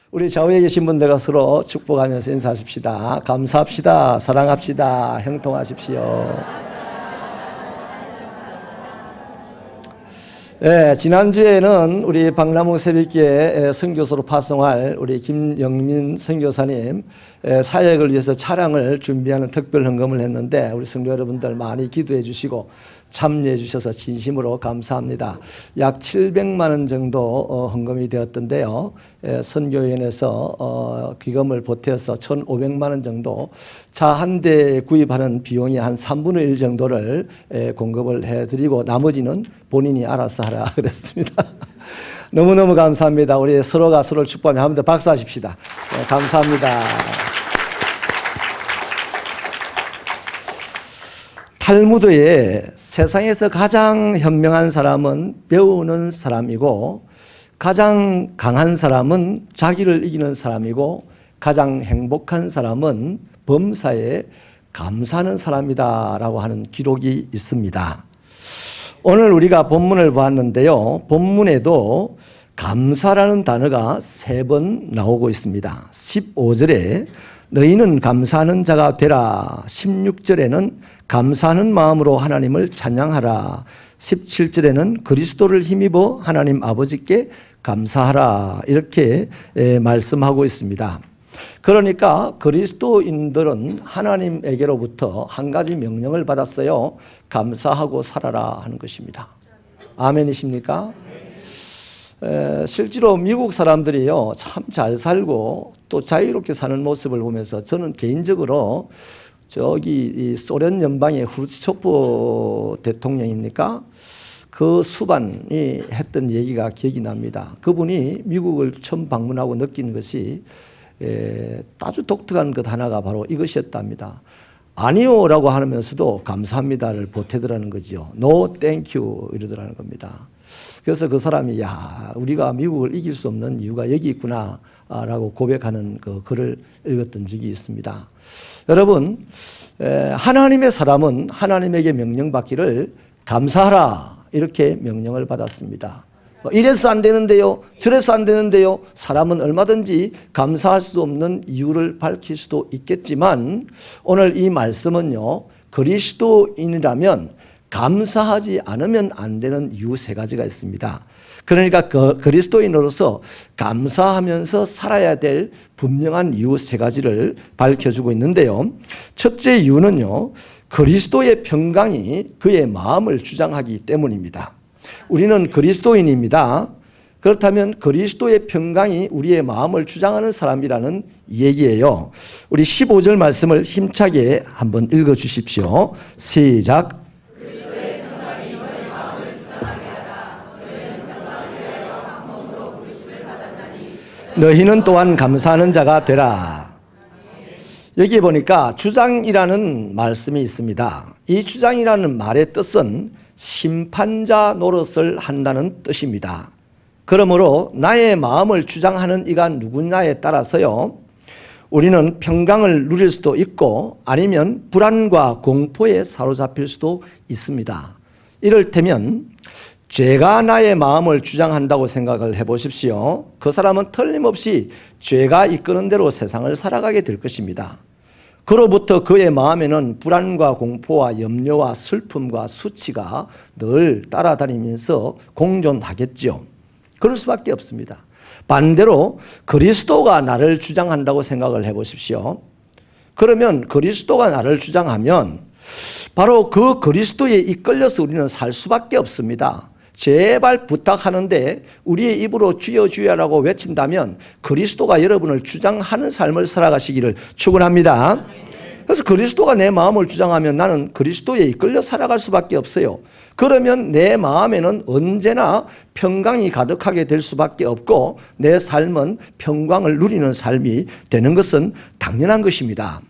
우리 좌우에 계신 분들과 서로 축복하면서 인사하십시다. 감사합시다. 사랑합시다. 형통하십시오. 네, 지난주에는 우리 박람회 새벽기에 선교소로 파송할 우리 김영민 선교사님 사역을 위해서 차량을 준비하는 특별 헌금을 했는데 우리 성도 여러분들 많이 기도해 주시고 참여해 주셔서 진심으로 감사합니다. 약 700만 원 정도 헌금이 되었던데요. 선교위원회에서 기금을 보태어서 1,500만 원 정도 차 한 대 구입하는 비용이 한 3분의 1 정도를 공급을 해드리고 나머지는 본인이 알아서 하라 그랬습니다. 너무너무 감사합니다. 우리 서로가 서로를 축복하며 한 번 더 박수하십시다. 네, 감사합니다. 탈무드에 세상에서 가장 현명한 사람은 배우는 사람이고 가장 강한 사람은 자기를 이기는 사람이고 가장 행복한 사람은 범사에 감사하는 사람이다 라고 하는 기록이 있습니다. 오늘 우리가 본문을 보았는데요. 본문에도 감사라는 단어가 3번 나오고 있습니다. 15절에 너희는 감사하는 자가 되라. 16절에는 감사하는 마음으로 하나님을 찬양하라. 17절에는 그리스도를 힘입어 하나님 아버지께 감사하라. 이렇게 말씀하고 있습니다. 그러니까 그리스도인들은 하나님에게로부터 한 가지 명령을 받았어요. 감사하고 살아라 하는 것입니다. 아멘이십니까? 실제로 미국 사람들이요 참 잘 살고 또 자유롭게 사는 모습을 보면서 저는 개인적으로 저기 이 소련 연방의 후르츠초프 대통령입니까? 그 수반이 했던 얘기가 기억이 납니다. 그분이 미국을 처음 방문하고 느낀 것이 아주 독특한 것 하나가 바로 이것이었답니다. 아니요 라고 하면서도 감사합니다를 보태더라는 거죠. No thank you 이러더라는 겁니다. 그래서 그 사람이 야 우리가 미국을 이길 수 없는 이유가 여기 있구나 라고 고백하는 그 글을 읽었던 적이 있습니다. 여러분 하나님의 사람은 하나님에게 명령받기를 감사하라 이렇게 명령을 받았습니다. 이래서 안 되는데요 저래서 안 되는데요 사람은 얼마든지 감사할 수 없는 이유를 밝힐 수도 있겠지만 오늘 이 말씀은요 그리스도인이라면 감사하지 않으면 안 되는 이유 3가지가 있습니다. 그러니까 그리스도인으로서 감사하면서 살아야 될 분명한 이유 3가지를 밝혀주고 있는데요. 첫째 이유는요. 그리스도의 평강이 그의 마음을 주장하기 때문입니다. 우리는 그리스도인입니다. 그렇다면 그리스도의 평강이 우리의 마음을 주장하는 사람이라는 얘기예요. 우리 15절 말씀을 힘차게 한번 읽어주십시오. 시작. 너희는 또한 감사하는 자가 되라. 여기 보니까 주장이라는 말씀이 있습니다. 이 주장이라는 말의 뜻은 심판자 노릇을 한다는 뜻입니다. 그러므로 나의 마음을 주장하는 이가 누구냐에 따라서요. 우리는 평강을 누릴 수도 있고 아니면 불안과 공포에 사로잡힐 수도 있습니다. 이를테면 죄가 나의 마음을 주장한다고 생각을 해보십시오. 그 사람은 틀림없이 죄가 이끄는 대로 세상을 살아가게 될 것입니다. 그로부터 그의 마음에는 불안과 공포와 염려와 슬픔과 수치가 늘 따라다니면서 공존하겠죠. 그럴 수밖에 없습니다. 반대로 그리스도가 나를 주장한다고 생각을 해보십시오. 그러면 그리스도가 나를 주장하면 바로 그 그리스도에 이끌려서 우리는 살 수밖에 없습니다. 제발 부탁하는데 우리의 입으로 주여 주여라고 외친다면 그리스도가 여러분을 주장하는 삶을 살아가시기를 축원합니다. 그래서 그리스도가 내 마음을 주장하면 나는 그리스도에 이끌려 살아갈 수밖에 없어요. 그러면 내 마음에는 언제나 평강이 가득하게 될 수밖에 없고 내 삶은 평강을 누리는 삶이 되는 것은 당연한 것입니다.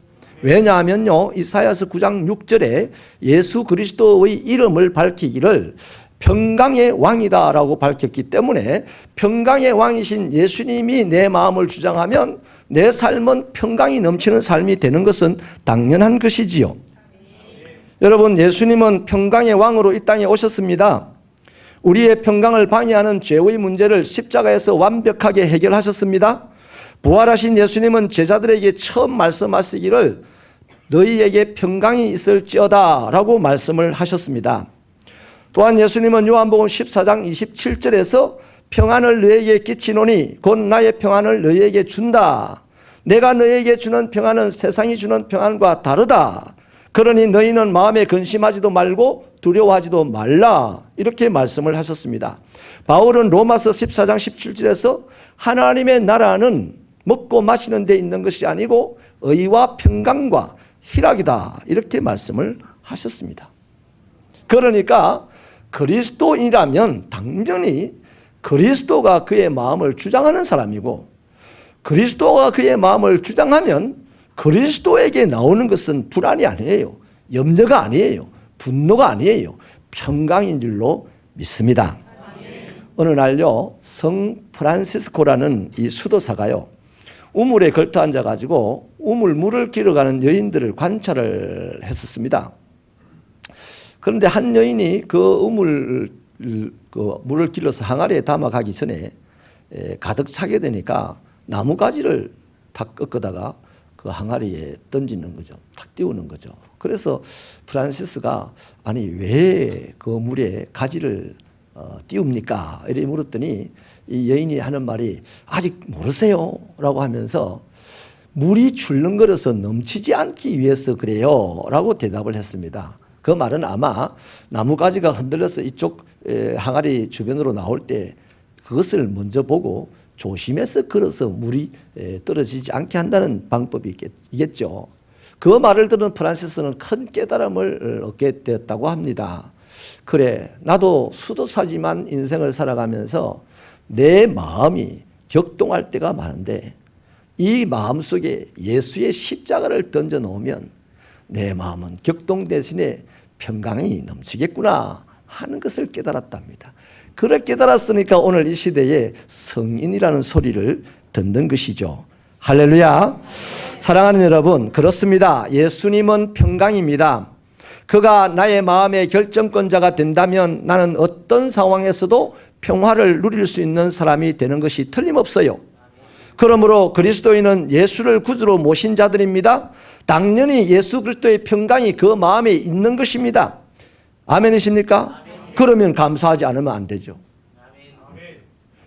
왜냐하면요 이사야서 9장 6절에 예수 그리스도의 이름을 밝히기를 평강의 왕이다 라고 밝혔기 때문에 평강의 왕이신 예수님이 내 마음을 주장하면 내 삶은 평강이 넘치는 삶이 되는 것은 당연한 것이지요. 여러분 예수님은 평강의 왕으로 이 땅에 오셨습니다. 우리의 평강을 방해하는 죄의 문제를 십자가에서 완벽하게 해결하셨습니다. 부활하신 예수님은 제자들에게 처음 말씀하시기를 너희에게 평강이 있을지어다 라고 말씀을 하셨습니다. 또한 예수님은 요한복음 14장 27절에서 평안을 너희에게 끼치노니 곧 나의 평안을 너희에게 준다. 내가 너희에게 주는 평안은 세상이 주는 평안과 다르다. 그러니 너희는 마음에 근심하지도 말고 두려워하지도 말라. 이렇게 말씀을 하셨습니다. 바울은 로마서 14장 17절에서 하나님의 나라는 먹고 마시는 데 있는 것이 아니고 의와 평강과 희락이다. 이렇게 말씀을 하셨습니다. 그러니까 그리스도인이라면 당연히 그리스도가 그의 마음을 주장하는 사람이고 그리스도가 그의 마음을 주장하면 그리스도에게 나오는 것은 불안이 아니에요. 염려가 아니에요. 분노가 아니에요. 평강인 줄로 믿습니다. 어느 날요, 성 프란시스코라는 이 수도사가요, 우물에 걸터 앉아가지고 물을 길어가는 여인들을 관찰을 했었습니다. 그런데 한 여인이 물을 길러서 항아리에 담아가기 전에 가득 차게 되니까 나무가지를 탁 꺾어다가 그 항아리에 던지는 거죠. 탁 띄우는 거죠. 그래서 프란시스가 아니 왜 그 물에 가지를 띄웁니까? 이렇게 물었더니 이 여인이 하는 말이 아직 모르세요 라고 하면서 물이 출렁거려서 넘치지 않기 위해서 그래요 라고 대답을 했습니다. 그 말은 아마 나무가지가 흔들려서 이쪽 항아리 주변으로 나올 때 그것을 먼저 보고 조심해서 걸어서 물이 떨어지지 않게 한다는 방법이겠죠. 그 말을 들은 프란시스는 큰 깨달음을 얻게 되었다고 합니다. 그래, 나도 수도사지만 인생을 살아가면서 내 마음이 격동할 때가 많은데 이 마음속에 예수의 십자가를 던져놓으면 내 마음은 격동 대신에 평강이 넘치겠구나 하는 것을 깨달았답니다. 그렇게 깨달았으니까 오늘 이 시대에 성인이라는 소리를 듣는 것이죠. 할렐루야. 사랑하는 여러분, 그렇습니다. 예수님은 평강입니다. 그가 나의 마음의 결정권자가 된다면 나는 어떤 상황에서도 평화를 누릴 수 있는 사람이 되는 것이 틀림없어요. 그러므로 그리스도인은 예수를 구주로 모신 자들입니다. 당연히 예수 그리스도의 평강이 그 마음에 있는 것입니다. 아멘이십니까? 그러면 감사하지 않으면 안 되죠.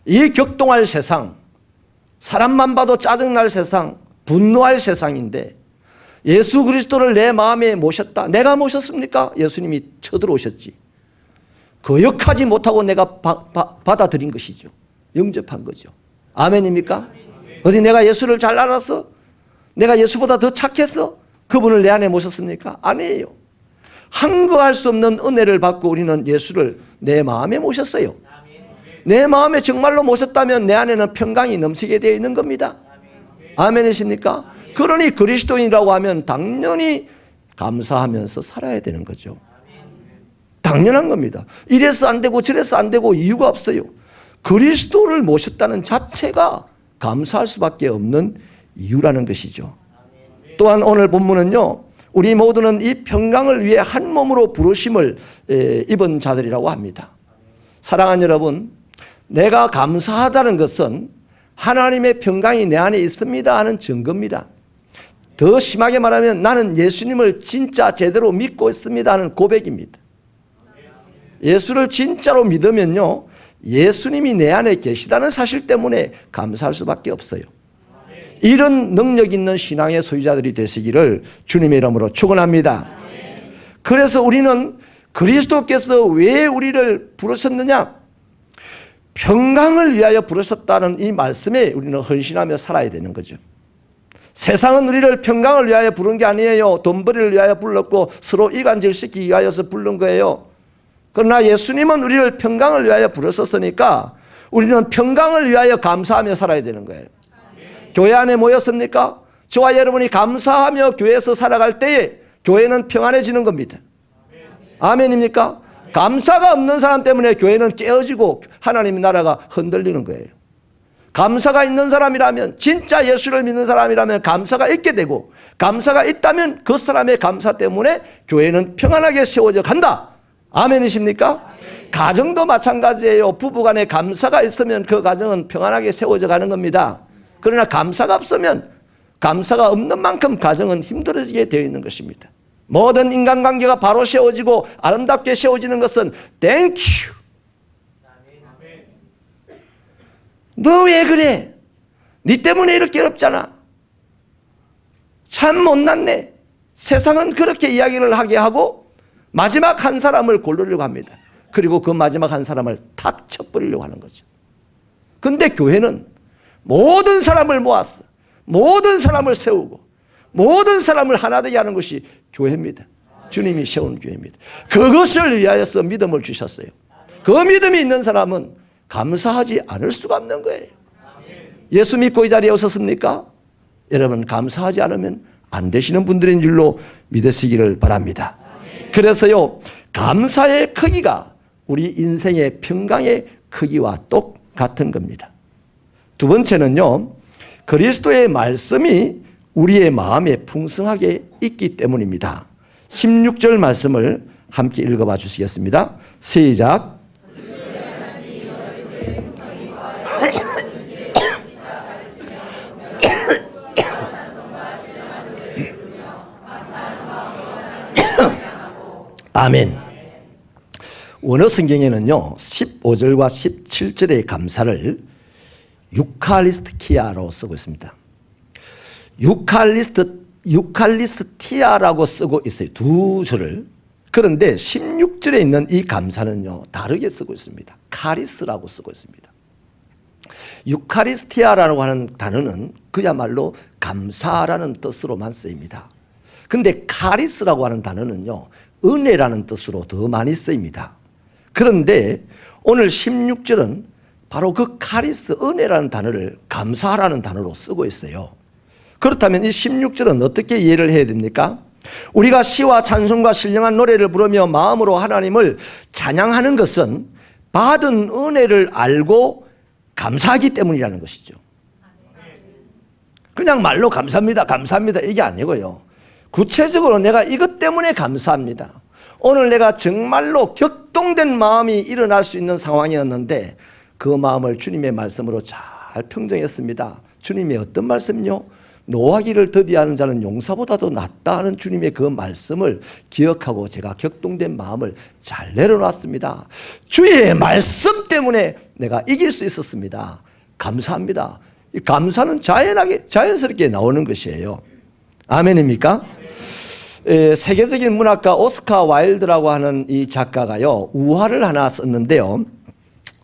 이 격동할 세상, 사람만 봐도 짜증날 세상, 분노할 세상인데 예수 그리스도를 내 마음에 모셨다. 내가 모셨습니까? 예수님이 쳐들어오셨지. 거역하지 못하고 내가 받아들인 것이죠. 영접한 거죠. 아멘입니까? 어디 내가 예수를 잘 알아서? 내가 예수보다 더 착해서 그분을 내 안에 모셨습니까? 아니에요. 한거할 수 없는 은혜를 받고 우리는 예수를 내 마음에 모셨어요. 내 마음에 정말로 모셨다면 내 안에는 평강이 넘치게 되어 있는 겁니다. 아멘이십니까? 그러니 그리스도인이라고 하면 당연히 감사하면서 살아야 되는 거죠. 당연한 겁니다. 이래서 안 되고 저래서 안 되고 이유가 없어요. 그리스도를 모셨다는 자체가 감사할 수밖에 없는 이유라는 것이죠. 또한 오늘 본문은요, 우리 모두는 이 평강을 위해 한 몸으로 부르심을 입은 자들이라고 합니다. 사랑하는 여러분, 내가 감사하다는 것은 하나님의 평강이 내 안에 있습니다 하는 증거입니다. 더 심하게 말하면 나는 예수님을 진짜 제대로 믿고 있습니다 하는 고백입니다. 예수를 진짜로 믿으면요, 예수님이 내 안에 계시다는 사실 때문에 감사할 수밖에 없어요. 이런 능력 있는 신앙의 소유자들이 되시기를 주님의 이름으로 축원합니다. 그래서 우리는 그리스도께서 왜 우리를 부르셨느냐? 평강을 위하여 부르셨다는 이 말씀에 우리는 헌신하며 살아야 되는 거죠. 세상은 우리를 평강을 위하여 부른 게 아니에요. 돈벌이를 위하여 불렀고 서로 이간질시키기 위하여서 부른 거예요. 그러나 예수님은 우리를 평강을 위하여 부르셨으니까 우리는 평강을 위하여 감사하며 살아야 되는 거예요. 교회 안에 모였습니까? 저와 여러분이 감사하며 교회에서 살아갈 때에 교회는 평안해지는 겁니다. 아멘입니까? 감사가 없는 사람 때문에 교회는 깨어지고 하나님의 나라가 흔들리는 거예요. 감사가 있는 사람이라면, 진짜 예수를 믿는 사람이라면 감사가 있게 되고, 감사가 있다면 그 사람의 감사 때문에 교회는 평안하게 세워져 간다. 아멘이십니까? 가정도 마찬가지예요. 부부간에 감사가 있으면 그 가정은 평안하게 세워져 가는 겁니다. 그러나 감사가 없으면, 감사가 없는 만큼 가정은 힘들어지게 되어 있는 것입니다. 모든 인간관계가 바로 세워지고 아름답게 세워지는 것은 땡큐. 너 왜 그래? 네 때문에 이렇게 어렵잖아. 참 못났네. 세상은 그렇게 이야기를 하게 하고 마지막 한 사람을 고르려고 합니다. 그리고 그 마지막 한 사람을 탁 쳐버리려고 하는 거죠. 근데 교회는 모든 사람을 모았어. 모든 사람을 세우고 모든 사람을 하나 되게 하는 것이 교회입니다. 주님이 세운 교회입니다. 그것을 위하여서 믿음을 주셨어요. 그 믿음이 있는 사람은 감사하지 않을 수가 없는 거예요. 예수 믿고 이 자리에 오셨습니까? 여러분, 감사하지 않으면 안 되시는 분들인 줄로 믿으시기를 바랍니다. 그래서요, 감사의 크기가 우리 인생의 평강의 크기와 똑같은 겁니다. 두 번째는요, 그리스도의 말씀이 우리의 마음에 풍성하게 있기 때문입니다. 16절 말씀을 함께 읽어봐 주시겠습니다. 시작. 아멘. 원어 성경에는요, 15절과 17절의 감사를 유칼리스티아로 쓰고 있습니다. 유칼리스티아라고 쓰고 있어요. 두 줄을. 그런데 16절에 있는 이 감사는요, 다르게 쓰고 있습니다. 카리스라고 쓰고 있습니다. 유카리스티아라고 하는 단어는 그야말로 감사라는 뜻으로만 쓰입니다. 근데 카리스라고 하는 단어는요, 은혜라는 뜻으로 더 많이 쓰입니다. 그런데 오늘 16절은 바로 그 카리스, 은혜라는 단어를 감사라는 단어로 쓰고 있어요. 그렇다면 이 16절은 어떻게 이해를 해야 됩니까? 우리가 시와 찬송과 신령한 노래를 부르며 마음으로 하나님을 찬양하는 것은 받은 은혜를 알고 감사하기 때문이라는 것이죠. 그냥 말로 감사합니다, 감사합니다 이게 아니고요. 구체적으로 내가 이것 때문에 감사합니다. 오늘 내가 정말로 격동된 마음이 일어날 수 있는 상황이었는데 그 마음을 주님의 말씀으로 잘 평정했습니다. 주님의 어떤 말씀요? 노하기를 더디하는 자는 용사보다도 낫다 하는 주님의 그 말씀을 기억하고 제가 격동된 마음을 잘 내려놨습니다. 주의 말씀 때문에 내가 이길 수 있었습니다. 감사합니다. 이 감사는 자연스럽게 나오는 것이에요. 아멘입니까? 세계적인 문학가 오스카 와일드라고 하는 이 작가가요, 우화를 하나 썼는데요.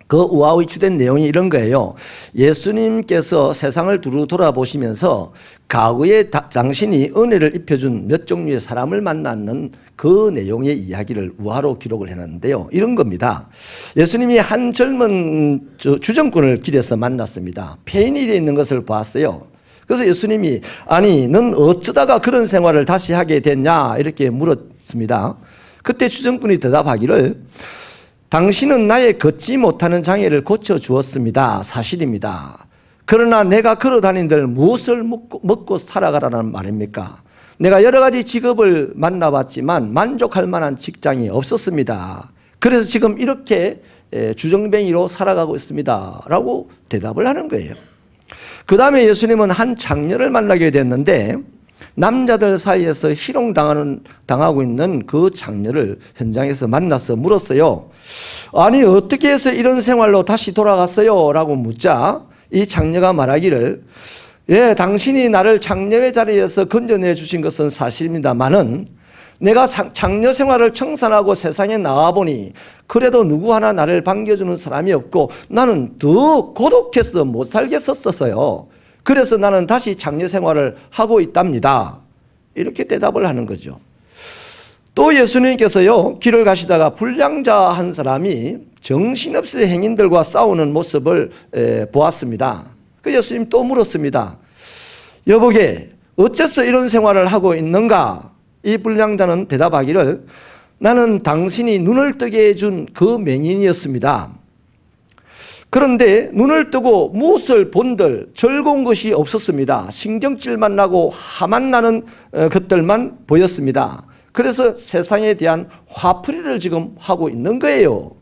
그 우화의 주된 내용이 이런 거예요. 예수님께서 세상을 두루 돌아보시면서 과거에 당신이 은혜를 입혀준 몇 종류의 사람을 만났는 그 내용의 이야기를 우화로 기록을 해놨는데요. 이런 겁니다. 예수님이 한 젊은 주정꾼을 길에서 만났습니다. 폐인이 있는 것을 봤어요. 그래서 예수님이 아니 넌 어쩌다가 그런 생활을 다시 하게 됐냐 이렇게 물었습니다. 그때 주정꾼이 대답하기를 당신은 나의 걷지 못하는 장애를 고쳐주었습니다. 사실입니다. 그러나 내가 걸어다닌들 무엇을 먹고 살아가라는 말입니까? 내가 여러 가지 직업을 만나봤지만 만족할 만한 직장이 없었습니다. 그래서 지금 이렇게 주정뱅이로 살아가고 있습니다. 라고 대답을 하는 거예요. 그 다음에 예수님은 한 장녀를 만나게 됐는데 남자들 사이에서 희롱당하고 있는 그 장녀를 현장에서 만나서 물었어요. 아니 어떻게 해서 이런 생활로 다시 돌아갔어요? 라고 묻자 이 장녀가 말하기를 예, 당신이 나를 장녀의 자리에서 건져내 주신 것은 사실입니다마는 내가 장녀 생활을 청산하고 세상에 나와보니 그래도 누구 하나 나를 반겨주는 사람이 없고 나는 더 고독해서 못 살겠었어요. 그래서 나는 다시 장녀 생활을 하고 있답니다. 이렇게 대답을 하는 거죠. 또 예수님께서요, 길을 가시다가 불량자 한 사람이 정신없이 행인들과 싸우는 모습을 보았습니다. 그 예수님 또 물었습니다. 여보게, 어째서 이런 생활을 하고 있는가? 이 불량자는 대답하기를 나는 당신이 눈을 뜨게 해준 그 맹인이었습니다. 그런데 눈을 뜨고 무엇을 본들 즐거운 것이 없었습니다. 신경질만 나고 화만 나는 것들만 보였습니다. 그래서 세상에 대한 화풀이를 지금 하고 있는 거예요.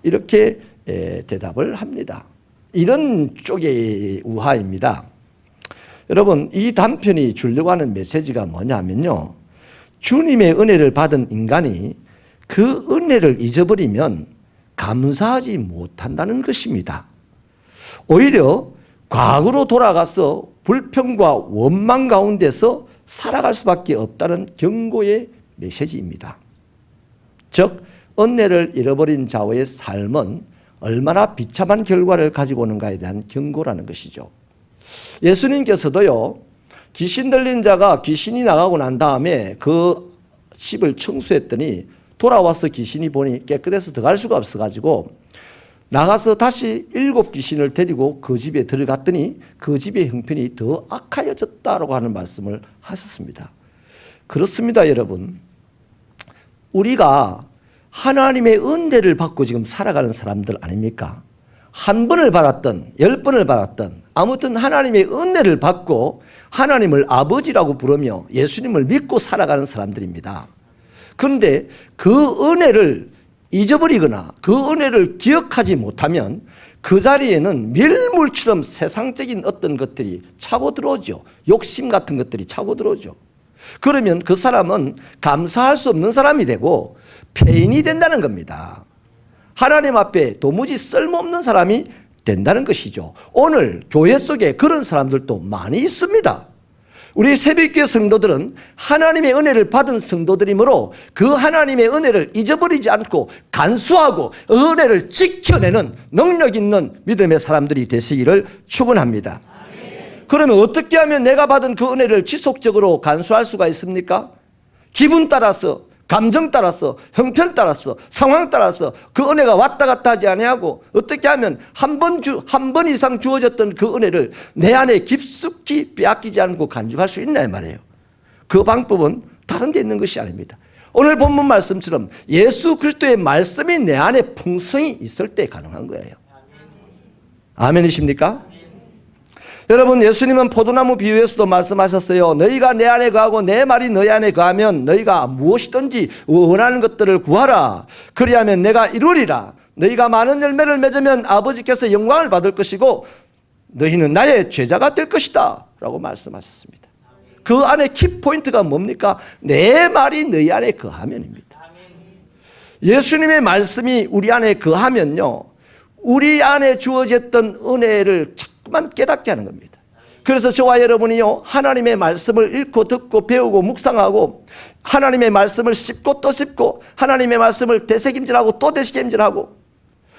이렇게 대답을 합니다. 이런 쪽의 우화입니다. 여러분, 이 단편이 주려고 하는 메시지가 뭐냐면요, 주님의 은혜를 받은 인간이 그 은혜를 잊어버리면 감사하지 못한다는 것입니다. 오히려 과거로 돌아가서 불평과 원망 가운데서 살아갈 수밖에 없다는 경고의 메시지입니다. 즉, 은혜를 잃어버린 자의 삶은 얼마나 비참한 결과를 가지고 오는가에 대한 경고라는 것이죠. 예수님께서도요, 귀신 들린 자가 귀신이 나가고 난 다음에 그 집을 청소했더니 돌아와서 귀신이 보니 깨끗해서 들어갈 수가 없어가지고 나가서 다시 7 귀신을 데리고 그 집에 들어갔더니 그 집의 형편이 더 악화해졌다라고 하는 말씀을 하셨습니다. 그렇습니다, 여러분. 우리가 하나님의 은혜를 받고 지금 살아가는 사람들 아닙니까? 한 번을 받았던 10번을 받았던 아무튼 하나님의 은혜를 받고 하나님을 아버지라고 부르며 예수님을 믿고 살아가는 사람들입니다. 그런데 그 은혜를 잊어버리거나 그 은혜를 기억하지 못하면 그 자리에는 밀물처럼 세상적인 어떤 것들이 차고 들어오죠. 욕심 같은 것들이 차고 들어오죠. 그러면 그 사람은 감사할 수 없는 사람이 되고 폐인이 된다는 겁니다. 하나님 앞에 도무지 쓸모없는 사람이 된다는 것이죠. 오늘 교회 속에 그런 사람들도 많이 있습니다. 우리 새벽교회 성도들은 하나님의 은혜를 받은 성도들이므로 그 하나님의 은혜를 잊어버리지 않고 간수하고 은혜를 지켜내는 능력 있는 믿음의 사람들이 되시기를 축원합니다. 그러면 어떻게 하면 내가 받은 그 은혜를 지속적으로 간수할 수가 있습니까? 기분 따라서, 감정 따라서, 형편 따라서, 상황 따라서 그 은혜가 왔다 갔다 하지 아니하고 어떻게 하면 한 번 이상 주어졌던 그 은혜를 내 안에 깊숙이 빼앗기지 않고 간직할 수 있나 이 말이에요. 그 방법은 다른 데 있는 것이 아닙니다. 오늘 본문 말씀처럼 예수 그리스도의 말씀이 내 안에 풍성히 있을 때 가능한 거예요. 아멘이십니까? 여러분, 예수님은 포도나무 비유에서도 말씀하셨어요. 너희가 내 안에 거하고 내 말이 너희 안에 거하면 너희가 무엇이든지 원하는 것들을 구하라. 그리하면 내가 이루리라. 너희가 많은 열매를 맺으면 아버지께서 영광을 받을 것이고 너희는 나의 제자가 될 것이다 라고 말씀하셨습니다. 그 안에 키포인트가 뭡니까? 내 말이 너희 안에 거하면입니다. 예수님의 말씀이 우리 안에 거하면요, 우리 안에 주어졌던 은혜를 자꾸만 깨닫게 하는 겁니다. 그래서 저와 여러분이요, 하나님의 말씀을 읽고 듣고 배우고 묵상하고 하나님의 말씀을 씹고 또 씹고 하나님의 말씀을 되새김질하고 또 되새김질하고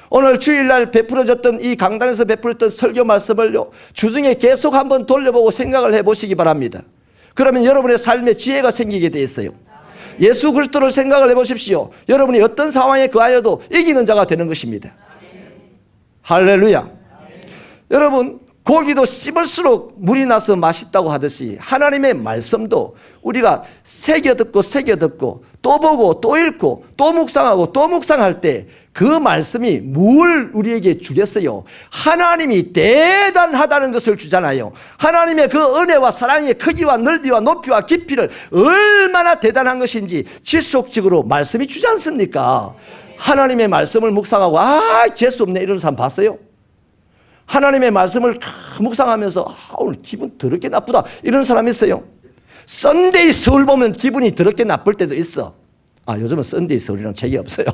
오늘 주일날 베풀어졌던 이 강단에서 베풀었던 설교 말씀을요, 주중에 계속 한번 돌려보고 생각을 해보시기 바랍니다. 그러면 여러분의 삶에 지혜가 생기게 돼 있어요. 예수 그리스도를 생각을 해보십시오. 여러분이 어떤 상황에 거하여도 이기는 자가 되는 것입니다. 할렐루야. 여러분, 고기도 씹을수록 물이 나서 맛있다고 하듯이 하나님의 말씀도 우리가 새겨 듣고 또 보고 또 읽고 또 묵상하고 또 묵상할 때 그 말씀이 뭘 우리에게 주겠어요? 하나님이 대단하다는 것을 주잖아요. 하나님의 그 은혜와 사랑의 크기와 넓이와 높이와 깊이를 얼마나 대단한 것인지 지속적으로 말씀이 주지 않습니까? 하나님의 말씀을 묵상하고 재수 없네 이런 사람 봤어요? 하나님의 말씀을 묵상하면서 오늘 기분 더럽게 나쁘다 이런 사람 있어요? 썬데이 서울 보면 기분이 더럽게 나쁠 때도 있어. 요즘은 썬데이 서울이랑 책이 없어요.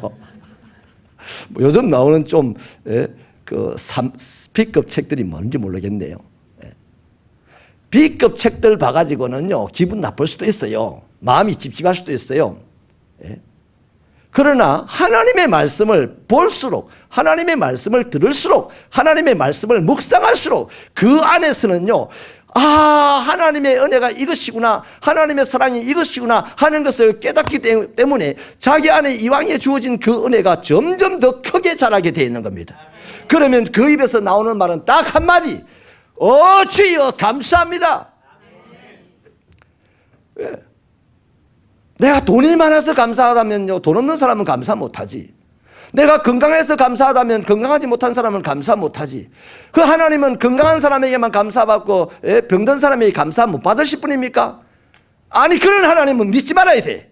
요즘 나오는 좀 B급 책들이 뭔지 모르겠네요. B급 책들 봐가지고는요, 기분 나쁠 수도 있어요. 마음이 찝찝할 수도 있어요. 그러나 하나님의 말씀을 볼수록, 하나님의 말씀을 들을수록, 하나님의 말씀을 묵상할수록 그 안에서는요, 하나님의 은혜가 이것이구나, 하나님의 사랑이 이것이구나 하는 것을 깨닫기 때문에 자기 안에 이왕에 주어진 그 은혜가 점점 더 크게 자라게 되어 있는 겁니다. 그러면 그 입에서 나오는 말은 딱 한마디, 주여 감사합니다. 왜? 내가 돈이 많아서 감사하다면요, 돈 없는 사람은 감사 못하지. 내가 건강해서 감사하다면 건강하지 못한 사람은 감사 못하지. 그 하나님은 건강한 사람에게만 감사받고 병든 사람에게 감사 못 받으실 분입니까? 아니, 그런 하나님은 믿지 말아야 돼.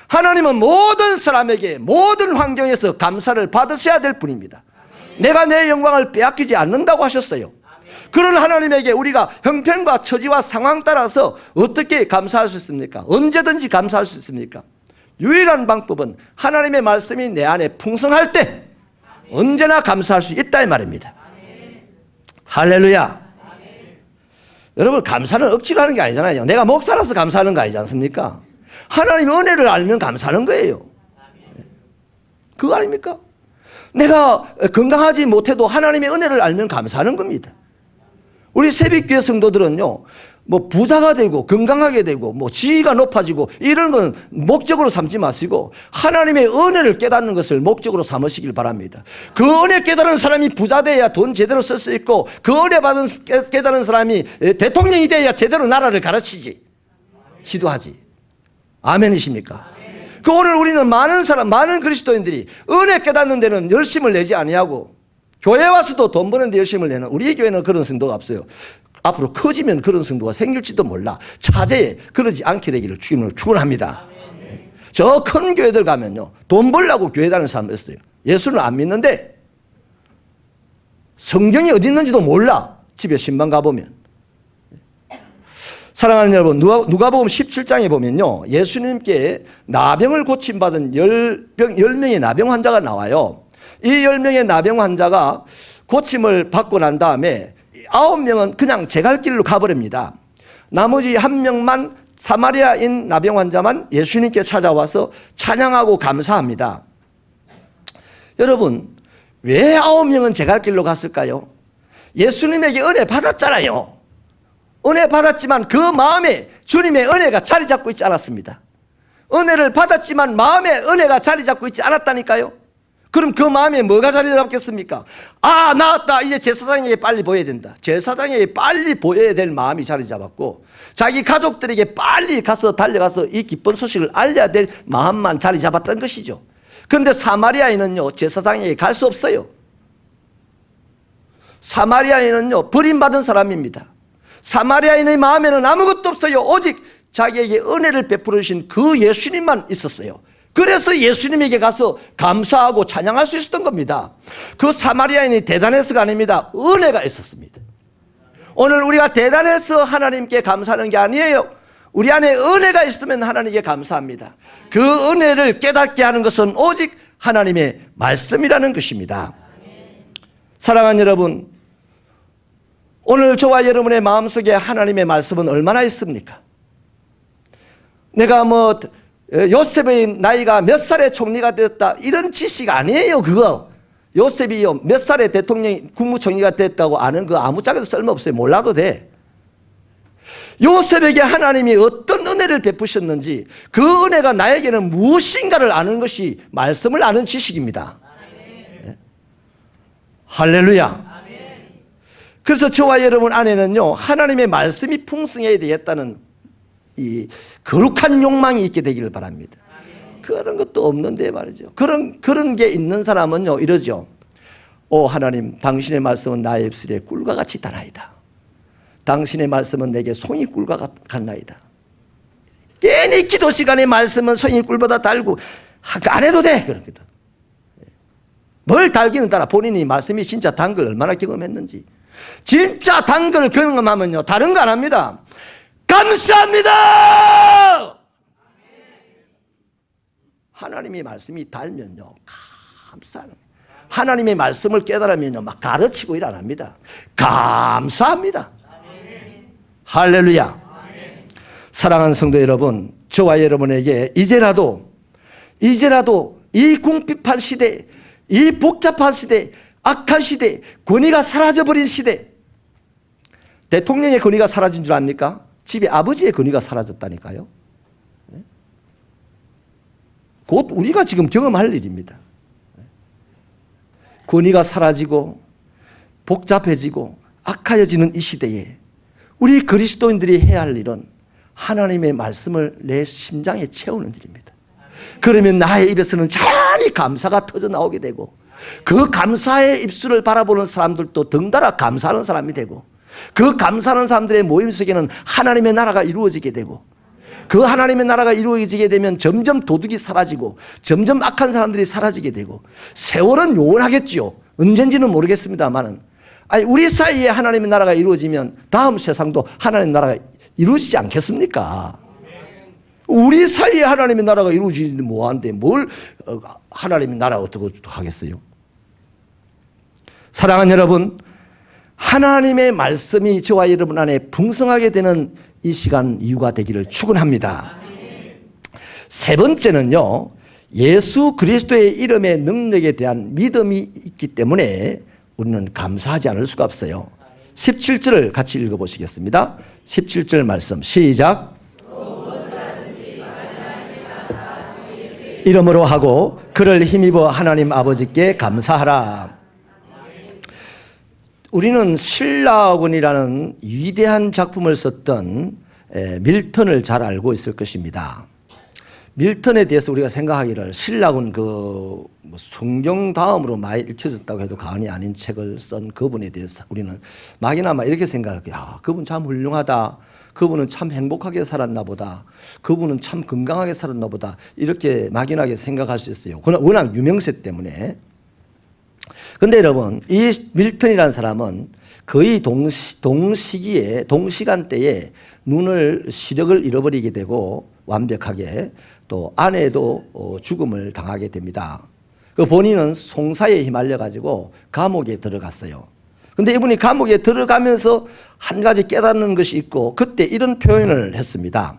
하나님은 모든 사람에게 모든 환경에서 감사를 받으셔야 될 분입니다. 내가 내 영광을 빼앗기지 않는다고 하셨어요. 그런 하나님에게 우리가 형편과 처지와 상황 따라서 어떻게 감사할 수 있습니까? 언제든지 감사할 수 있습니까? 유일한 방법은 하나님의 말씀이 내 안에 풍성할 때 언제나 감사할 수 있다 이 말입니다. 할렐루야. 여러분, 감사는 억지로 하는 게 아니잖아요. 내가 목사라서 감사하는 거 아니지 않습니까? 하나님의 은혜를 알면 감사하는 거예요. 그거 아닙니까? 내가 건강하지 못해도 하나님의 은혜를 알면 감사하는 겁니다. 우리 새벽교회 성도들은요, 뭐 부자가 되고 건강하게 되고 뭐 지위가 높아지고 이런 건 목적으로 삼지 마시고 하나님의 은혜를 깨닫는 것을 목적으로 삼으시길 바랍니다. 그 은혜 깨달은 사람이 부자 돼야 돈 제대로 쓸 수 있고, 그 은혜 받은 깨달은 사람이 대통령이 돼야 제대로 나라를 가르치지, 지도하지. 아멘이십니까? 그 오늘 우리는 많은 그리스도인들이 은혜 깨닫는 데는 열심을 내지 아니하고 교회 와서도 돈 버는 데 열심을 내는, 우리 교회는 그런 성도가 없어요. 앞으로 커지면 그런 성도가 생길지도 몰라. 차제에 그러지 않게 되기를 주님을 축원합니다. 저 큰 교회들 가면요, 돈 벌려고 교회 다니는 사람 있어요. 예수는 안 믿는데 성경이 어디 있는지도 몰라. 집에 신방 가보면. 사랑하는 여러분, 누가복음 17장에 보면요, 예수님께 나병을 고침받은 10명의 나병 환자가 나와요. 이 10명의 나병 환자가 고침을 받고 난 다음에 9명은 그냥 제갈 길로 가버립니다. 나머지 1명만, 사마리아인 나병 환자만 예수님께 찾아와서 찬양하고 감사합니다. 여러분, 왜 9명은 제갈 길로 갔을까요? 예수님에게 은혜 받았잖아요. 은혜 받았지만 그 마음에 주님의 은혜가 자리 잡고 있지 않았습니다. 은혜를 받았지만 마음에 은혜가 자리 잡고 있지 않았다니까요. 그럼 그 마음에 뭐가 자리 잡겠습니까? 아, 나왔다. 이제 제사장에게 빨리 보여야 된다. 제사장에게 빨리 보여야 될 마음이 자리 잡았고, 자기 가족들에게 빨리 달려가서 이 기쁜 소식을 알려야 될 마음만 자리 잡았던 것이죠. 그런데 사마리아인은요, 제사장에게 갈 수 없어요. 사마리아인은요, 버림받은 사람입니다. 사마리아인의 마음에는 아무것도 없어요. 오직 자기에게 은혜를 베풀어 주신 그 예수님만 있었어요. 그래서 예수님에게 가서 감사하고 찬양할 수 있었던 겁니다. 그 사마리아인이 대단해서가 아닙니다. 은혜가 있었습니다. 오늘 우리가 대단해서 하나님께 감사하는 게 아니에요. 우리 안에 은혜가 있으면 하나님께 감사합니다. 그 은혜를 깨닫게 하는 것은 오직 하나님의 말씀이라는 것입니다. 사랑하는 여러분, 오늘 저와 여러분의 마음속에 하나님의 말씀은 얼마나 있습니까? 내가 요셉의 나이가 몇 살에 총리가 됐다, 이런 지식 아니에요. 그거 요셉이 몇 살에 대통령이 국무총리가 됐다고 아는 거 아무짝에도 쓸모없어요. 몰라도 돼. 요셉에게 하나님이 어떤 은혜를 베푸셨는지, 그 은혜가 나에게는 무엇인가를 아는 것이 말씀을 아는 지식입니다. 네? 할렐루야. 그래서 저와 여러분 안에는요, 하나님의 말씀이 풍성해야 되겠다는 이 거룩한 욕망이 있게 되기를 바랍니다. 그런 것도 없는데 말이죠. 그런 게 있는 사람은요, 이러죠. 오 하나님, 당신의 말씀은 나의 입술에 꿀과 같이 달아있다. 당신의 말씀은 내게 송이 꿀과 같나이다. 괜히 기도 시간에 말씀은 송이 꿀보다 달고 안 해도 돼. 그렇거든. 뭘 달기는 따라 본인이 말씀이 진짜 단 걸 얼마나 경험했는지. 진짜 단 걸 경험하면요, 다른 거 안 합니다. 감사합니다. 하나님의 말씀이 달면요, 감사합니다. 하나님의 말씀을 깨달으면요, 막 가르치고 일 안 합니다. 감사합니다. 할렐루야. 사랑하는 성도 여러분, 저와 여러분에게 이제라도 이 궁핍한 시대, 이 복잡한 시대, 악한 시대, 권위가 사라져버린 시대, 대통령의 권위가 사라진 줄 압니까? 집에 아버지의 권위가 사라졌다니까요. 곧 우리가 지금 경험할 일입니다. 권위가 사라지고 복잡해지고 악하여지는 이 시대에 우리 그리스도인들이 해야 할 일은 하나님의 말씀을 내 심장에 채우는 일입니다. 그러면 나의 입에서는 자연히 감사가 터져나오게 되고, 그 감사의 입술을 바라보는 사람들도 덩달아 감사하는 사람이 되고, 그 감사하는 사람들의 모임 속에는 하나님의 나라가 이루어지게 되고, 그 하나님의 나라가 이루어지게 되면 점점 도둑이 사라지고 점점 악한 사람들이 사라지게 되고, 세월은 요원하겠지요. 언젠지는 모르겠습니다만은 아니, 우리 사이에 하나님의 나라가 이루어지면 다음 세상도 하나님의 나라가 이루어지지 않겠습니까? 우리 사이에 하나님의 나라가 이루어지는데 뭐하는데 뭘 하나님의 나라 어떻게 하겠어요? 사랑하는 여러분, 하나님의 말씀이 저와 여러분 안에 풍성하게 되는 이 시간 이유가 되기를 축원합니다. 세 번째는요, 예수 그리스도의 이름의 능력에 대한 믿음이 있기 때문에 우리는 감사하지 않을 수가 없어요. 17절을 같이 읽어보시겠습니다. 17절 말씀 시작. 이름으로 하고 그를 힘입어 하나님 아버지께 감사하라. 우리는 신라곤이라는 위대한 작품을 썼던 밀턴을 잘 알고 있을 것입니다. 밀턴에 대해서 우리가 생각하기를 신라곤 성경 다음으로 많이 읽혀졌다고 해도 과언이 아닌 책을 쓴 그분에 대해서 우리는 막연하마 이렇게 생각할 거예요. 야, 그분 참 훌륭하다. 그분은 참 행복하게 살았나 보다. 그분은 참 건강하게 살았나 보다. 이렇게 막연하게 생각할 수 있어요. 워낙 유명세 때문에. 근데 여러분, 이 밀턴이라는 사람은 거의 동시기에, 동시간대에 시력을 잃어버리게 되고 완벽하게 또 아내도 죽음을 당하게 됩니다. 그 본인은 송사에 휘말려가지고 감옥에 들어갔어요. 근데 이분이 감옥에 들어가면서 한 가지 깨닫는 것이 있고 그때 이런 표현을 했습니다.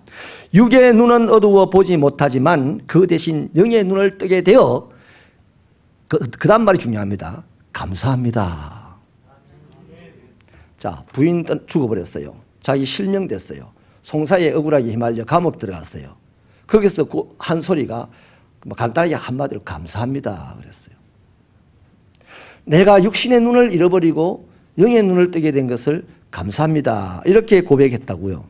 육의 눈은 어두워 보지 못하지만 그 대신 영의 눈을 뜨게 되어 그 다음 말이 중요합니다. 감사합니다. 자, 부인 죽어버렸어요. 자기 실명됐어요. 송사에 억울하게 휘말려 감옥 들어갔어요. 거기서 한 소리가 간단하게 한마디로 감사합니다 그랬어요. 내가 육신의 눈을 잃어버리고 영의 눈을 뜨게 된 것을 감사합니다 이렇게 고백했다고요.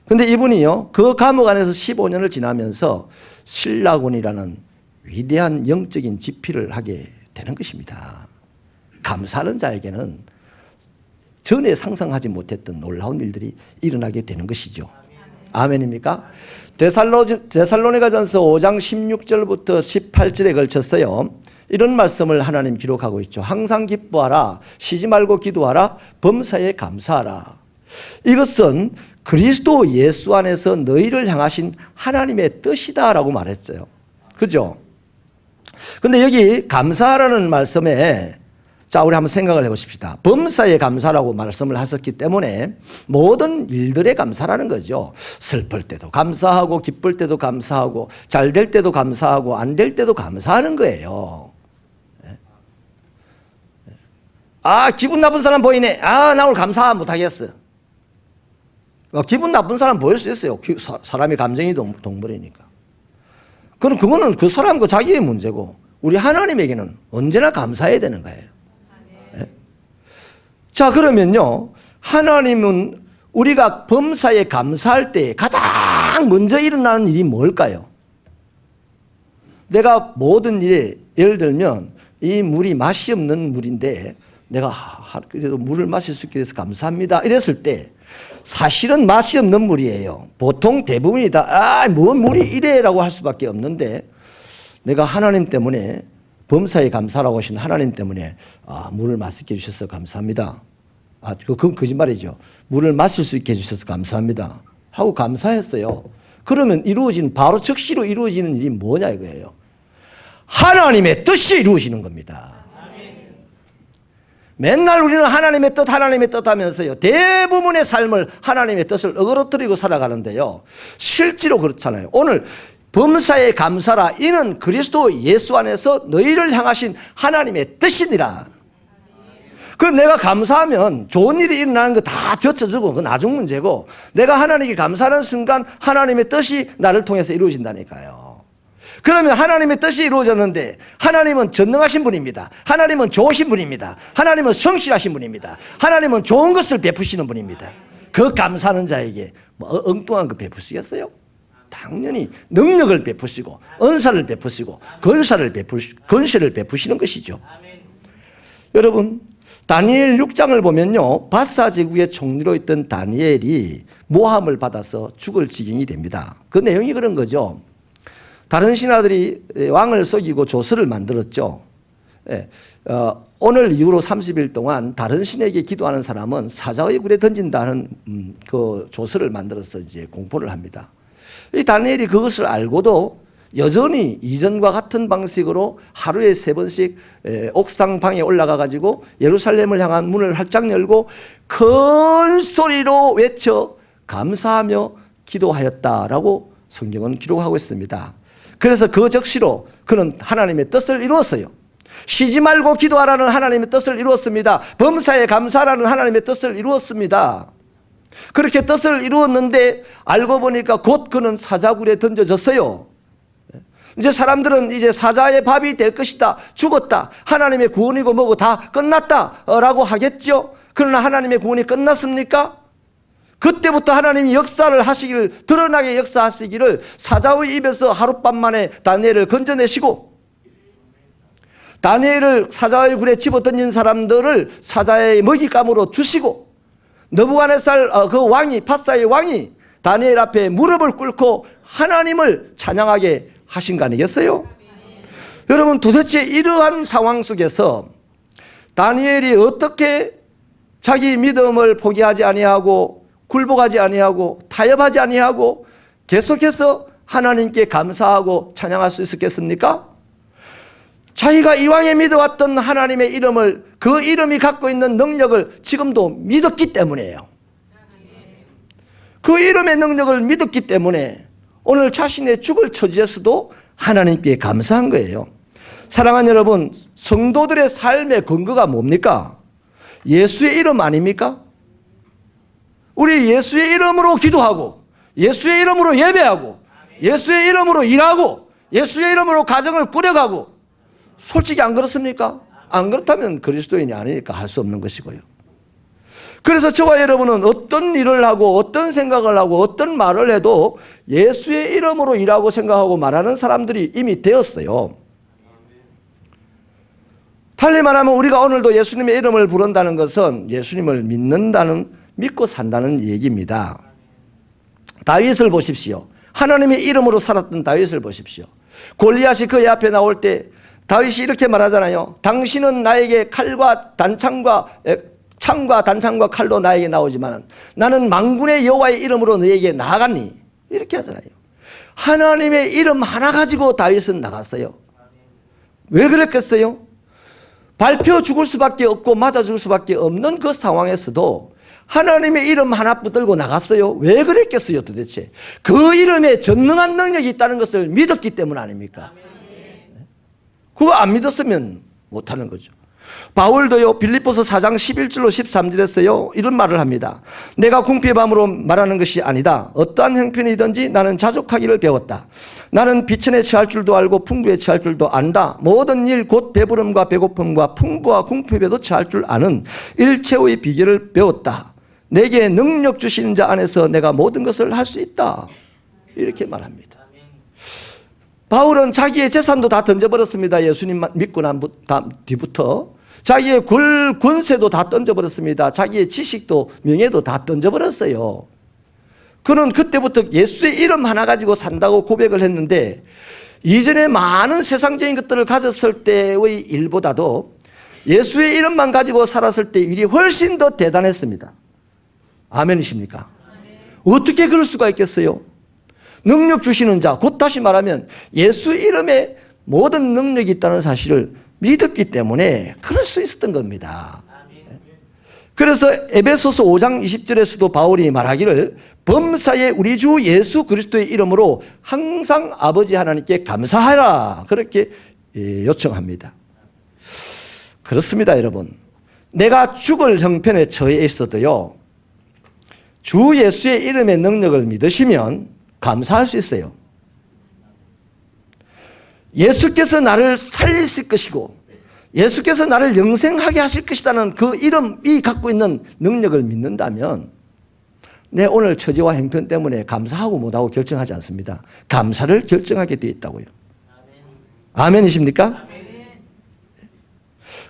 그런데 이분이요, 그 감옥 안에서 15년을 지나면서 신라곤이라는 위대한 영적인 집필을 하게 되는 것입니다. 감사하는 자에게는 전에 상상하지 못했던 놀라운 일들이 일어나게 되는 것이죠. 아멘입니까? 데살로니가전서 5장 16절부터 18절에 걸쳤어요. 이런 말씀을 하나님 기록하고 있죠. 항상 기뻐하라, 쉬지 말고 기도하라, 범사에 감사하라. 이것은 그리스도 예수 안에서 너희를 향하신 하나님의 뜻이다라고 말했어요. 그죠? 근데 여기 감사하라는 말씀에 자, 우리 한번 생각을 해보십시다. 범사에 감사라고 말씀을 하셨기 때문에 모든 일들에 감사라는 거죠. 슬플 때도 감사하고 기쁠 때도 감사하고 잘 될 때도 감사하고 안 될 때도 감사하는 거예요. 아, 기분 나쁜 사람 보이네. 아, 나 오늘 감사 못하겠어. 기분 나쁜 사람 보일 수 있어요. 사람이 감정이 동물이니까. 그거는 그 사람과 자기의 문제고 우리 하나님에게는 언제나 감사해야 되는 거예요. 자, 그러면요, 하나님은 우리가 범사에 감사할 때 가장 먼저 일어나는 일이 뭘까요? 내가 모든 일에, 예를 들면 이 물이 맛이 없는 물인데 내가 그래도 물을 마실 수 있게 돼서 감사합니다 이랬을 때 사실은 맛이 없는 물이에요. 보통 대부분이 다 뭐 물이 이래라고 할 수밖에 없는데 내가 하나님 때문에 범사에 감사라고 하신 하나님 때문에 물을 맛있게 해주셔서 감사합니다. 그건 거짓말이죠. 물을 마실 수 있게 해주셔서 감사합니다 하고 감사했어요. 그러면 바로 즉시로 이루어지는 일이 뭐냐 이거예요. 하나님의 뜻이 이루어지는 겁니다. 맨날 우리는 하나님의 뜻 하면서요, 대부분의 삶을 하나님의 뜻을 어그러뜨리고 살아가는데요, 실제로 그렇잖아요. 오늘 범사에 감사라, 이는 그리스도 예수 안에서 너희를 향하신 하나님의 뜻이니라. 그럼 내가 감사하면 좋은 일이 일어나는 거 다 젖혀주고 그건 나중 문제고, 내가 하나님께 감사하는 순간 하나님의 뜻이 나를 통해서 이루어진다니까요. 그러면 하나님의 뜻이 이루어졌는데 하나님은 전능하신 분입니다. 하나님은 좋으신 분입니다. 하나님은 성실하신 분입니다. 하나님은 좋은 것을 베푸시는 분입니다. 그 감사하는 자에게 뭐 엉뚱한 거 베푸시겠어요? 당연히 능력을 베푸시고 은사를 베푸시고 권세를 베푸시는 것이죠. 여러분, 다니엘 6장을 보면요, 바사 제국의 총리로 있던 다니엘이 모함을 받아서 죽을 지경이 됩니다. 그 내용이 그런 거죠. 다른 신하들이 왕을 속이고 조서를 만들었죠. 예, 오늘 이후로 30일 동안 다른 신에게 기도하는 사람은 사자의 굴에 던진다는 그 조서를 만들어서 이제 공포를 합니다. 이 다니엘이 그것을 알고도 여전히 이전과 같은 방식으로 하루에 3번씩 옥상방에 올라가 가지고 예루살렘을 향한 문을 활짝 열고 큰 소리로 외쳐 감사하며 기도하였다라고 성경은 기록하고 있습니다. 그래서 그 적시로 그는 하나님의 뜻을 이루었어요. 쉬지 말고 기도하라는 하나님의 뜻을 이루었습니다. 범사에 감사하라는 하나님의 뜻을 이루었습니다. 그렇게 뜻을 이루었는데 알고 보니까 곧 그는 사자굴에 던져졌어요. 이제 사람들은 이제 사자의 밥이 될 것이다, 죽었다, 하나님의 구원이고 뭐고 다 끝났다라고 하겠죠. 그러나 하나님의 구원이 끝났습니까? 그때부터 하나님이 역사를 하시기를, 드러나게 역사하시기를 사자의 입에서 하룻밤 만에 다니엘을 건져내시고, 다니엘을 사자의 굴에 집어던진 사람들을 사자의 먹잇감으로 주시고, 느부갓네살 그 왕이, 파사의 왕이 다니엘 앞에 무릎을 꿇고 하나님을 찬양하게 하신 거 아니겠어요? 여러분, 도대체 이러한 상황 속에서 다니엘이 어떻게 자기 믿음을 포기하지 아니하고 굴복하지 아니하고 타협하지 아니하고 계속해서 하나님께 감사하고 찬양할 수 있었겠습니까? 자기가 이왕에 믿어왔던 하나님의 이름을, 그 이름이 갖고 있는 능력을 지금도 믿었기 때문이에요. 그 이름의 능력을 믿었기 때문에 오늘 자신의 죽을 처지에서도 하나님께 감사한 거예요. 사랑하는 여러분, 성도들의 삶의 근거가 뭡니까? 예수의 이름 아닙니까? 우리 예수의 이름으로 기도하고, 예수의 이름으로 예배하고, 예수의 이름으로 일하고, 예수의 이름으로 가정을 꾸려가고, 솔직히 안 그렇습니까? 안 그렇다면 그리스도인이 아니니까 할 수 없는 것이고요. 그래서 저와 여러분은 어떤 일을 하고 어떤 생각을 하고 어떤 말을 해도 예수의 이름으로 일하고 생각하고 말하는 사람들이 이미 되었어요. 달리 말하면 우리가 오늘도 예수님의 이름을 부른다는 것은 예수님을 믿고 산다는 얘기입니다. 다윗을 보십시오. 하나님의 이름으로 살았던 다윗을 보십시오. 골리앗이 그의 앞에 나올 때 다윗이 이렇게 말하잖아요. 당신은 나에게 창과 단창과 칼로 나에게 나오지만 나는 만군의 여호와의 이름으로 너에게 나아가니, 이렇게 하잖아요. 하나님의 이름 하나 가지고 다윗은 나갔어요. 왜 그랬겠어요? 밟혀 죽을 수밖에 없고 맞아 죽을 수밖에 없는 그 상황에서도 하나님의 이름 하나 붙들고 나갔어요. 왜 그랬겠어요 도대체? 그 이름에 전능한 능력이 있다는 것을 믿었기 때문 아닙니까? 그거 안 믿었으면 못하는 거죠. 바울도요, 빌립보서 4장 11절로 13절에서요 이런 말을 합니다. 내가 궁핍의 밤으로 말하는 것이 아니다. 어떠한 형편이든지 나는 자족하기를 배웠다. 나는 비천에 처할 줄도 알고 풍부에 처할 줄도 안다. 모든 일 곧 배부름과 배고픔과 풍부와 궁핍에도 처할 줄 아는 일체의 비결을 배웠다. 내게 능력 주시는 자 안에서 내가 모든 것을 할 수 있다. 이렇게 말합니다. 바울은 자기의 재산도 다 던져버렸습니다. 예수님 믿고 난 뒤부터. 자기의 권세도 다 던져버렸습니다. 자기의 지식도 명예도 다 던져버렸어요. 그는 그때부터 예수의 이름 하나 가지고 산다고 고백을 했는데, 이전에 많은 세상적인 것들을 가졌을 때의 일보다도 예수의 이름만 가지고 살았을 때 일이 훨씬 더 대단했습니다. 아멘이십니까? 어떻게 그럴 수가 있겠어요? 능력 주시는 자, 곧 다시 말하면 예수 이름에 모든 능력이 있다는 사실을 믿었기 때문에 그럴 수 있었던 겁니다. 그래서 에베소서 5장 20절에서도 바울이 말하기를 범사에 우리 주 예수 그리스도의 이름으로 항상 아버지 하나님께 감사하라, 그렇게 요청합니다. 그렇습니다. 여러분, 내가 죽을 형편에 처해 있어도요, 주 예수의 이름의 능력을 믿으시면 감사할 수 있어요. 예수께서 나를 살리실 것이고 예수께서 나를 영생하게 하실 것이라는 그 이름이 갖고 있는 능력을 믿는다면 내 오늘 처지와 형편 때문에 감사하고 못하고 결정하지 않습니다. 감사를 결정하게 되어 있다고요. 아멘이십니까?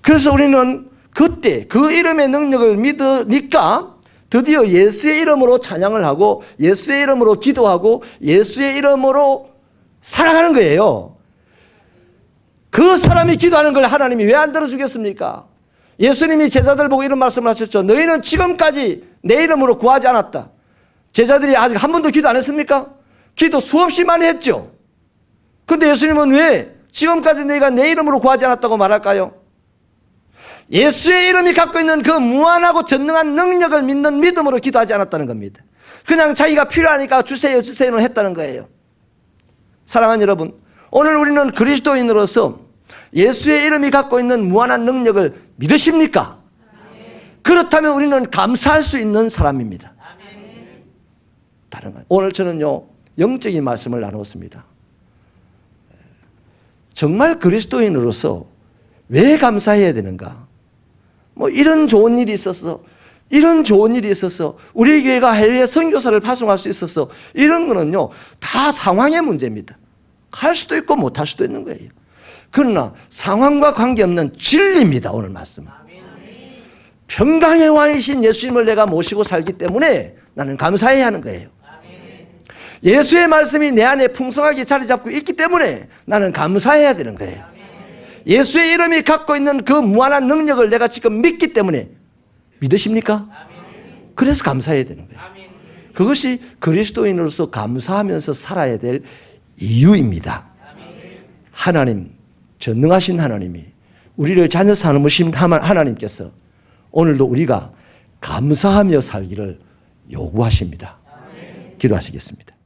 그래서 우리는 그때 그 이름의 능력을 믿으니까 드디어 예수의 이름으로 찬양을 하고 예수의 이름으로 기도하고 예수의 이름으로 살아가는 거예요. 그 사람이 기도하는 걸 하나님이 왜 안 들어주겠습니까? 예수님이 제자들 보고 이런 말씀을 하셨죠. 너희는 지금까지 내 이름으로 구하지 않았다. 제자들이 아직 한 번도 기도 안 했습니까? 기도 수없이 많이 했죠. 근데 예수님은 왜 지금까지 너희가 내 이름으로 구하지 않았다고 말할까요? 예수의 이름이 갖고 있는 그 무한하고 전능한 능력을 믿는 믿음으로 기도하지 않았다는 겁니다. 그냥 자기가 필요하니까 주세요 주세요는 했다는 거예요. 사랑하는 여러분, 오늘 우리는 그리스도인으로서 예수의 이름이 갖고 있는 무한한 능력을 믿으십니까? 그렇다면 우리는 감사할 수 있는 사람입니다. 다른 건 오늘 저는요 영적인 말씀을 나누었습니다. 정말 그리스도인으로서 왜 감사해야 되는가? 뭐 이런 좋은 일이 있어서 우리 교회가 해외 선교사를 파송할 수 있어서 이런 거는요 다 상황의 문제입니다. 할 수도 있고 못할 수도 있는 거예요. 그러나 상황과 관계없는 진리입니다. 오늘 말씀은. 평강의 왕이신 예수님을 내가 모시고 살기 때문에 나는 감사해야 하는 거예요. 예수의 말씀이 내 안에 풍성하게 자리 잡고 있기 때문에 나는 감사해야 되는 거예요. 예수의 이름이 갖고 있는 그 무한한 능력을 내가 지금 믿기 때문에 믿으십니까? 그래서 감사해야 되는 거예요. 그것이 그리스도인으로서 감사하면서 살아야 될 이유입니다. 하나님, 전능하신 하나님이 우리를 자녀 삼으신 하나님께서 오늘도 우리가 감사하며 살기를 요구하십니다. 기도하시겠습니다.